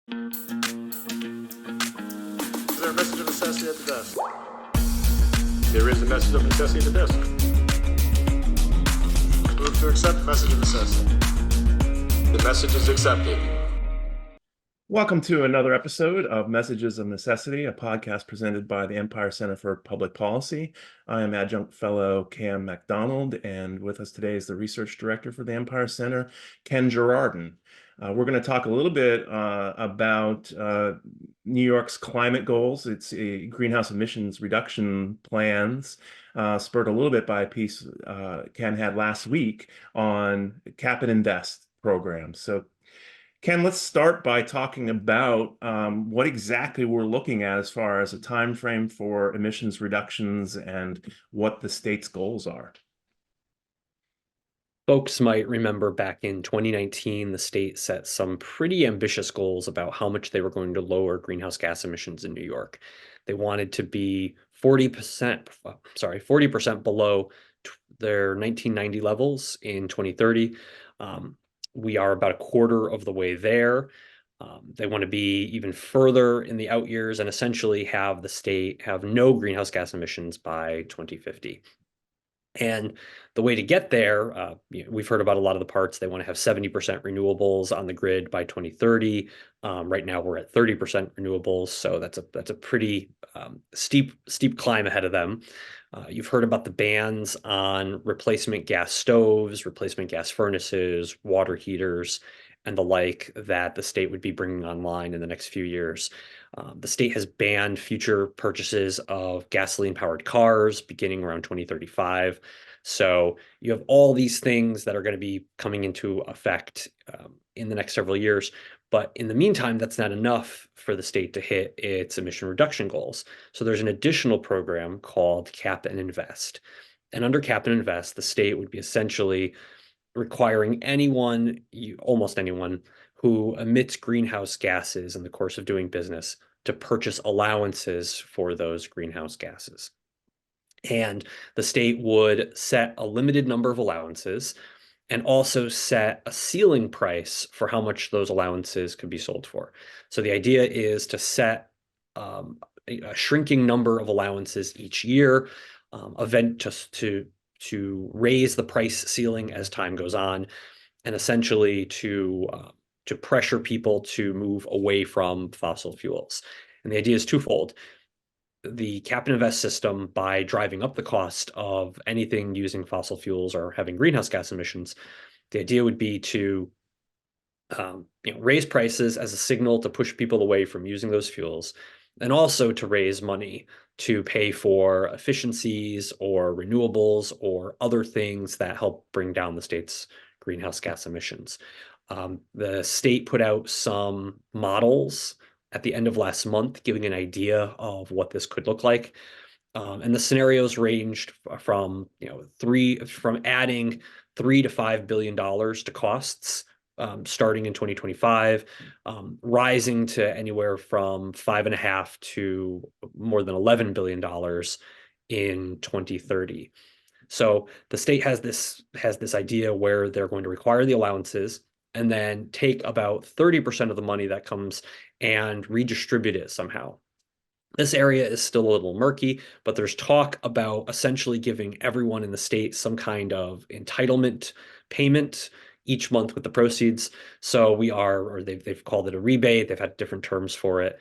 Is there a message of necessity at the desk? There is a message of necessity at the desk. Move to accept the message of necessity. The message is accepted. Welcome to another episode of Messages of Necessity, a podcast presented by the Empire Center for Public Policy. I am Adjunct Fellow Cam MacDonald, and with us today is the Research Director for the Empire Center, Ken Girardin. We're going to talk a little bit about New York's climate goals, its greenhouse emissions reduction plans, spurred a little bit by a piece Ken had last week on Cap and Invest programs. So Ken, let's start by talking about what exactly we're looking at as far as a time frame for emissions reductions and what the state's goals are. Folks might remember back in 2019, the state set some pretty ambitious goals about how much they were going to lower greenhouse gas emissions in New York. They wanted to be 40% below their 1990 levels in 2030. We are about a quarter of the way there. They want to be even further in the out years and essentially have the state have no greenhouse gas emissions by 2050. And the way to get there, we've heard about a lot of the parts. They want to have 70% renewables on the grid by 2030. Right now, we're at 30% renewables, so that's a pretty steep climb ahead of them. You've heard about the bans on replacement gas stoves, replacement gas furnaces, water heaters, and the like that the state would be bringing online in the next few years. The state has banned future purchases of gasoline-powered cars beginning around 2035. So you have all these things that are going to be coming into effect in the next several years. But in the meantime, that's not enough for the state to hit its emission reduction goals. So there's an additional program called Cap and Invest. And under Cap and Invest, the state would be essentially requiring almost anyone who emits greenhouse gases in the course of doing business to purchase allowances for those greenhouse gases. And the state would set a limited number of allowances and also set a ceiling price for how much those allowances could be sold for. So the idea is to set a shrinking number of allowances each year, to raise the price ceiling as time goes on, and essentially to pressure people to move away from fossil fuels. And the idea is twofold. The cap and invest system, by driving up the cost of anything using fossil fuels or having greenhouse gas emissions, the idea would be to raise prices as a signal to push people away from using those fuels, and also to raise money to pay for efficiencies or renewables or other things that help bring down the state's greenhouse gas emissions. The state put out some models at the end of last month, giving an idea of what this could look like. And the scenarios ranged from adding $3 to $5 billion to costs starting in 2025, rising to anywhere from $5.5 to more than $11 billion in 2030. So the state has this idea where they're going to require the allowances and then take about 30% of the money that comes and redistribute it somehow. This area is still a little murky, but there's talk about essentially giving everyone in the state some kind of entitlement payment each month with the proceeds. So they've called it a rebate. They've had different terms for it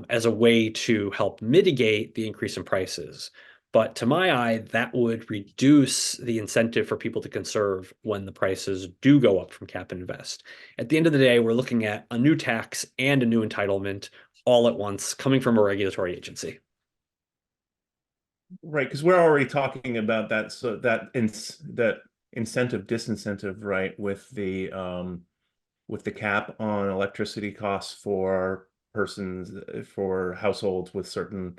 as a way to help mitigate the increase in prices. But to my eye, that would reduce the incentive for people to conserve when the prices do go up from cap and invest. At the end of the day, we're looking at a new tax and a new entitlement all at once coming from a regulatory agency. Right, because we're already talking about that, so that incentive disincentive, right, with the cap on electricity costs for households with certain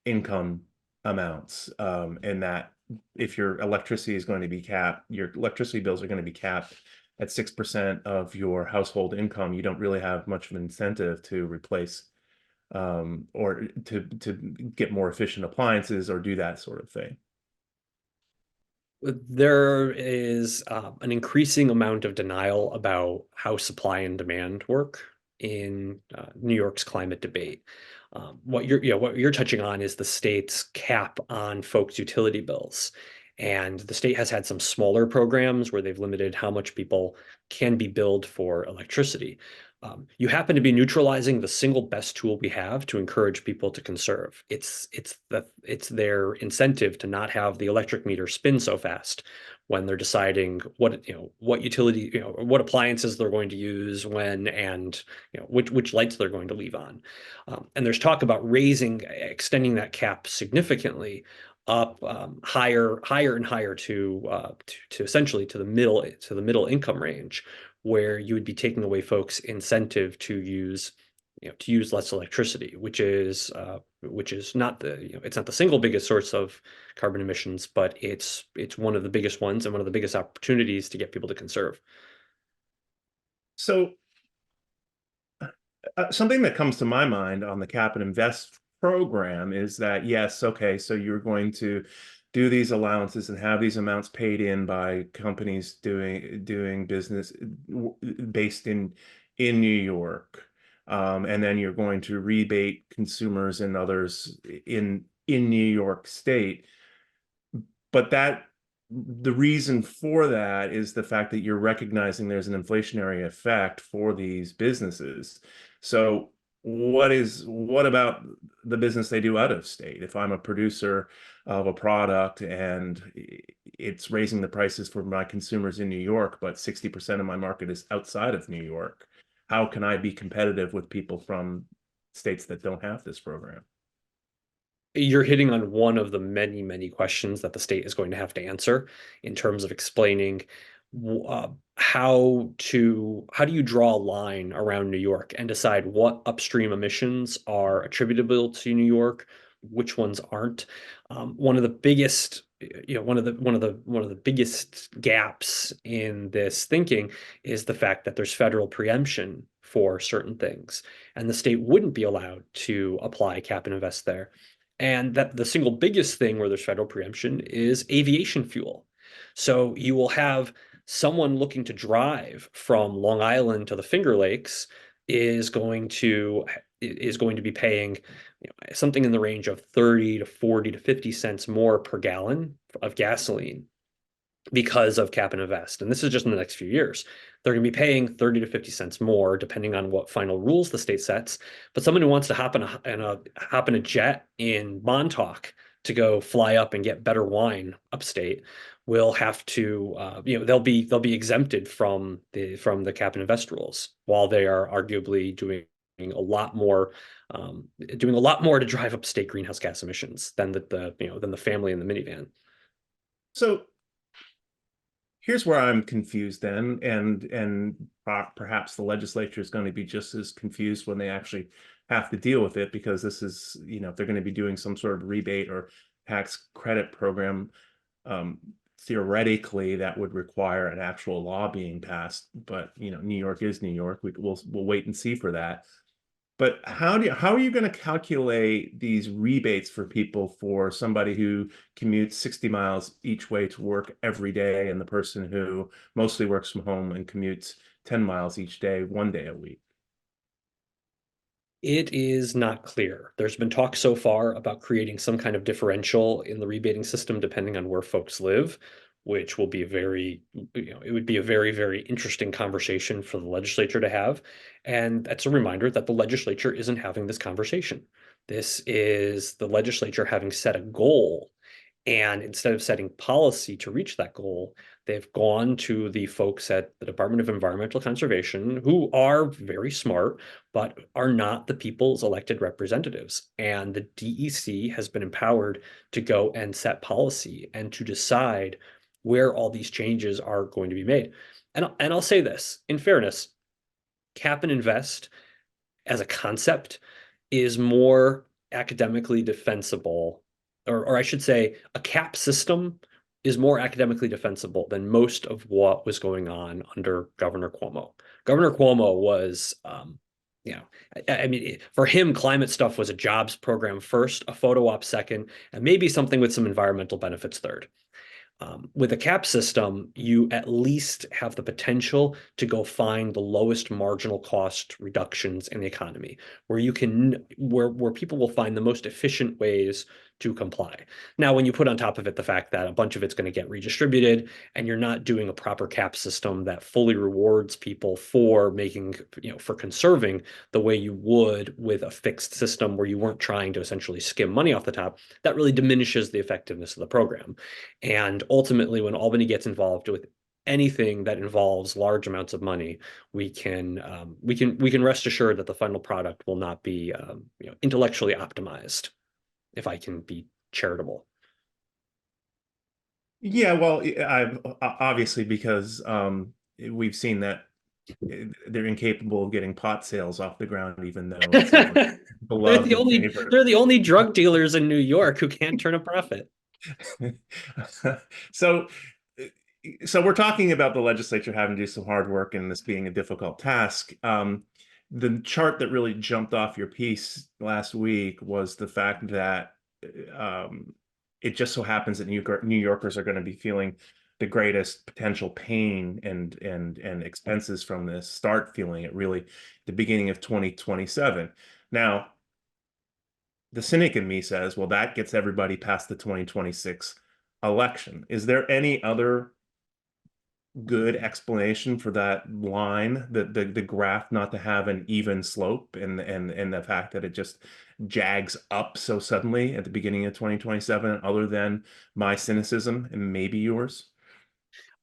income amounts, and that if your electricity is going to be capped, your electricity bills are going to be capped at 6% of your household income, you don't really have much of an incentive to replace or to get more efficient appliances or do that sort of thing. There is an increasing amount of denial about how supply and demand work. in New York's climate debate. What you're touching on is the state's cap on folks' utility bills. And the state has had some smaller programs where they've limited how much people can be billed for electricity. You happen to be neutralizing the single best tool we have to encourage people to conserve. It's their incentive to not have the electric meter spin so fast when they're deciding what utility, what appliances they're going to use when, and which lights they're going to leave on. And there's talk about extending that cap significantly up higher and higher to essentially to the middle income range, where you would be taking away folks' incentive to use less electricity, which is not it's not the single biggest source of carbon emissions, but it's one of the biggest ones and one of the biggest opportunities to get people to conserve. So something that comes to my mind on the Cap and Invest program is that, yes, okay, so you're going to do these allowances and have these amounts paid in by companies doing business based in New York. And then you're going to rebate consumers and others in New York State. But the reason for that is the fact that you're recognizing there's an inflationary effect for these businesses. So what about the business they do out of state? If I'm a producer of a product and it's raising the prices for my consumers in New York, but 60% of my market is outside of New York, how can I be competitive with people from states that don't have this program? You're hitting on one of the many, many questions that the state is going to have to answer in terms of explaining how do you draw a line around New York and decide what upstream emissions are attributable to New York, which ones aren't. One of the biggest, one of the biggest gaps in this thinking is the fact that there's federal preemption for certain things, and the state wouldn't be allowed to apply cap and invest there. And that the single biggest thing where there's federal preemption is aviation fuel. So you will have someone looking to drive from Long Island to the Finger Lakes is going to be paying something in the range of 30 to 40 to 50 cents more per gallon of gasoline because of cap and invest. And this is just in the next few years. They're going to be paying 30 to 50 cents more, depending on what final rules the state sets. But someone who wants to hop in a jet in Montauk to go fly up and get better wine upstate will have to, they'll be exempted from the cap and invest rules, while they are arguably doing a lot more to drive up state greenhouse gas emissions than the family in the minivan. So here's where I'm confused then, and perhaps the legislature is going to be just as confused when they actually have to deal with it, because this is, if they're going to be doing some sort of rebate or tax credit program, theoretically that would require an actual law being passed. But New York is New York. We'll wait and see for that. But how are you going to calculate these rebates for people, for somebody who commutes 60 miles each way to work every day, and the person who mostly works from home and commutes 10 miles each day, one day a week? It is not clear. There's been talk so far about creating some kind of differential in the rebating system depending on where folks live, which will be it would be a very, very interesting conversation for the legislature to have. And that's a reminder that the legislature isn't having this conversation. This is the legislature having set a goal, and instead of setting policy to reach that goal, they've gone to the folks at the Department of Environmental Conservation, who are very smart, but are not the people's elected representatives. And the DEC has been empowered to go and set policy and to decide where all these changes are going to be made. And I'll say this, in fairness, cap and invest as a concept is more academically defensible, or I should say, a cap system is more academically defensible than most of what was going on under Governor Cuomo. Governor Cuomo was, I mean, for him, climate stuff was a jobs program first, a photo op second, and maybe something with some environmental benefits third. With a cap system, you at least have the potential to go find the lowest marginal cost reductions in the economy, where people will find the most efficient ways to comply. Now, when you put on top of it the fact that a bunch of it's going to get redistributed, and you're not doing a proper cap system that fully rewards people for for conserving the way you would with a fixed system where you weren't trying to essentially skim money off the top, that really diminishes the effectiveness of the program. And ultimately, when Albany gets involved with anything that involves large amounts of money, we can rest assured that the final product will not be intellectually optimized, if I can be charitable. Yeah, well, I've obviously, because we've seen that they're incapable of getting pot sales off the ground, even though it's a They're beloved the and only favorite. they're the only drug dealers in New York who can't turn a profit. So, so we're talking about the legislature having to do some hard work and this being a difficult task. The chart that really jumped off your piece last week was the fact that um, it just so happens that New Yorkers are going to be feeling the greatest potential pain and expenses from this, start feeling it really the beginning of 2027. Now, the cynic in me says, well, that gets everybody past the 2026 election. Is there any other good explanation for that line, the graph not to have an even slope, and the fact that it just jags up so suddenly at the beginning of 2027, other than my cynicism and maybe yours?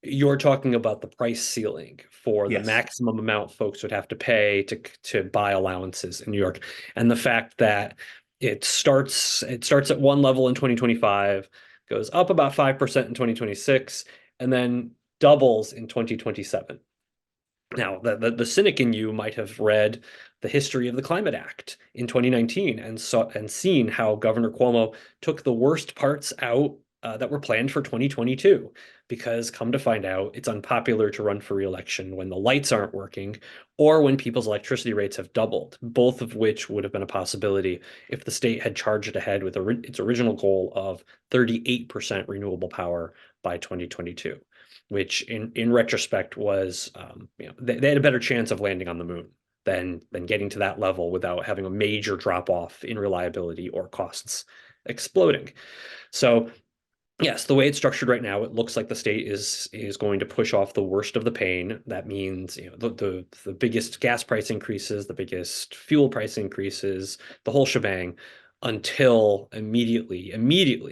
You're talking about the price ceiling for the Yes. maximum amount folks would have to pay to buy allowances in New York, and the fact that it starts at one level in 2025, goes up about 5% in 2026, and then doubles in 2027. Now, the cynic in you might have read the history of the Climate Act in 2019 and seen how Governor Cuomo took the worst parts out that were planned for 2022. Because come to find out, it's unpopular to run for reelection when the lights aren't working or when people's electricity rates have doubled, both of which would have been a possibility if the state had charged ahead with its original goal of 38% renewable power by 2022, which in retrospect was they had a better chance of landing on the moon than getting to that level without having a major drop off in reliability or costs exploding. So yes, the way it's structured right now, it looks like the state is going to push off the worst of the pain. That means, the biggest gas price increases, the biggest fuel price increases, the whole shebang, until immediately,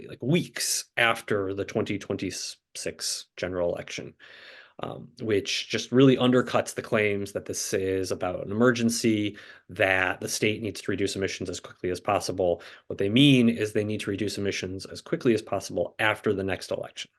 like weeks after the 2026 general election, which just really undercuts the claims that this is about an emergency, that the state needs to reduce emissions as quickly as possible. What they mean is they need to reduce emissions as quickly as possible after the next election.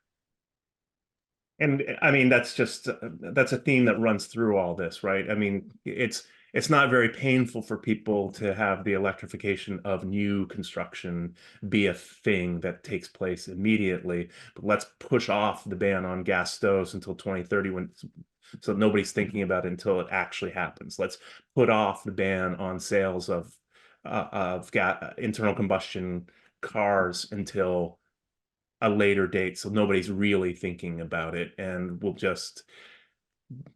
And I mean, that's a theme that runs through all this, right? I mean, it's not very painful for people to have the electrification of new construction be a thing that takes place immediately. But let's push off the ban on gas stoves until 2030, so nobody's thinking about it until it actually happens. Let's put off the ban on sales of internal combustion cars until a later date, so nobody's really thinking about it, and we'll just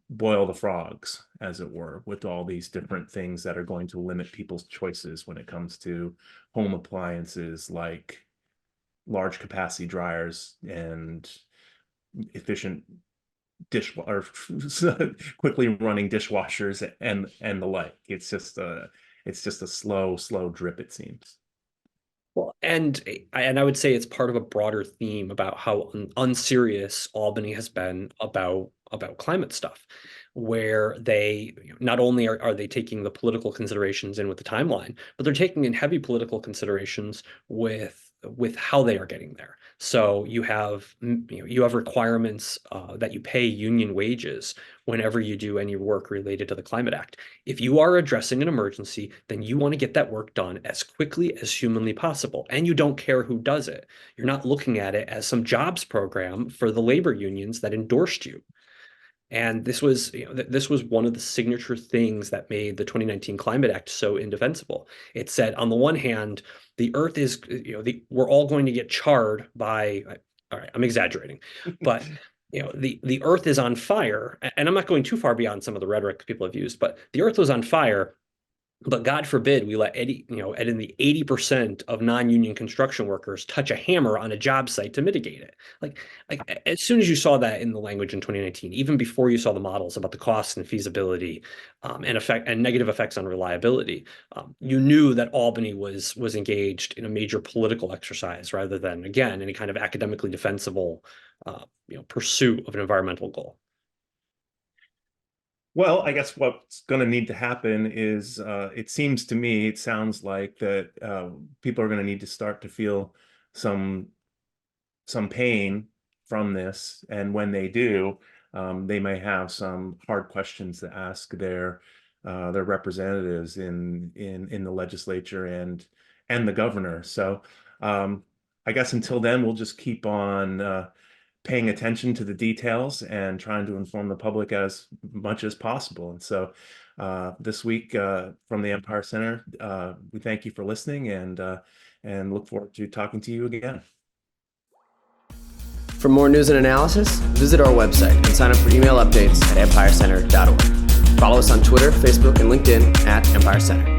boil the frogs, as it were, with all these different things that are going to limit people's choices when it comes to home appliances like large capacity dryers and efficient or quickly running dishwashers and the like. It's just a slow drip, it seems. Well, and I would say it's part of a broader theme about how unserious Albany has been about climate stuff, where they not only are they taking the political considerations in with the timeline, but they're taking in heavy political considerations with how they are getting there. So you have requirements that you pay union wages whenever you do any work related to the Climate Act. If you are addressing an emergency, then you want to get that work done as quickly as humanly possible, and you don't care who does it. You're not looking at it as some jobs program for the labor unions that endorsed you. And this was one of the signature things that made the 2019 Climate Act so indefensible. It said, on the one hand, the Earth is, we're all going to get charred by, All right, I'm exaggerating, but the earth is on fire, and I'm not going too far beyond some of the rhetoric people have used, but the earth was on fire. But God forbid we let 80% of non-union construction workers touch a hammer on a job site to mitigate it. Like as soon as you saw that in the language in 2019, even before you saw the models about the cost and feasibility and negative effects on reliability, you knew that Albany was engaged in a major political exercise rather than, again, any kind of academically defensible pursuit of an environmental goal. Well, I guess what's going to need to happen is, it seems to me, it sounds like that people are going to need to start to feel some pain from this, and when they do, they may have some hard questions to ask their representatives in the legislature and the governor. So I guess until then, we'll just keep on paying attention to the details and trying to inform the public as much as possible. And so this week from the Empire Center, we thank you for listening and look forward to talking to you again. For more news and analysis, visit our website and sign up for email updates at empirecenter.org. Follow us on Twitter, Facebook, and LinkedIn at Empire Center.